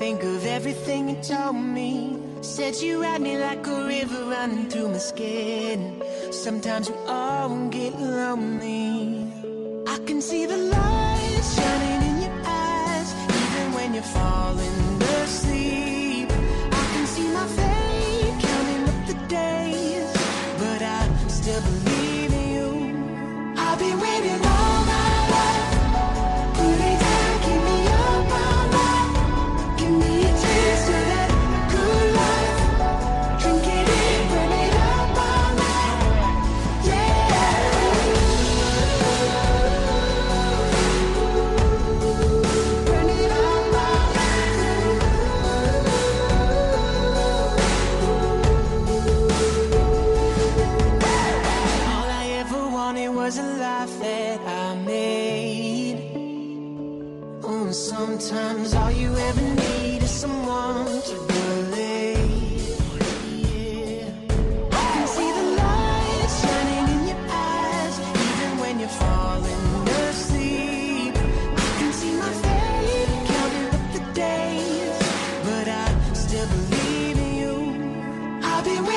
think of everything you told me. Said you ride me like a river running through my skin. Sometimes we all get lonely. I can see the light shining in your eyes, even when you're falling asleep. I can see my fate counting up the days, but I still believe in you. I've been waiting all my life. Put it down, keep me up all night. Give me a taste of that good life. Drink it in, burn it up all night. Yeah. Burn it up all night. All I ever wanted was a life that I made. Oh, sometimes all you ever need is someone to believe. Yeah. I can see the light shining in your eyes, even when you're falling asleep. I can see my fate counting up the days, but I still believe in you. I've been waiting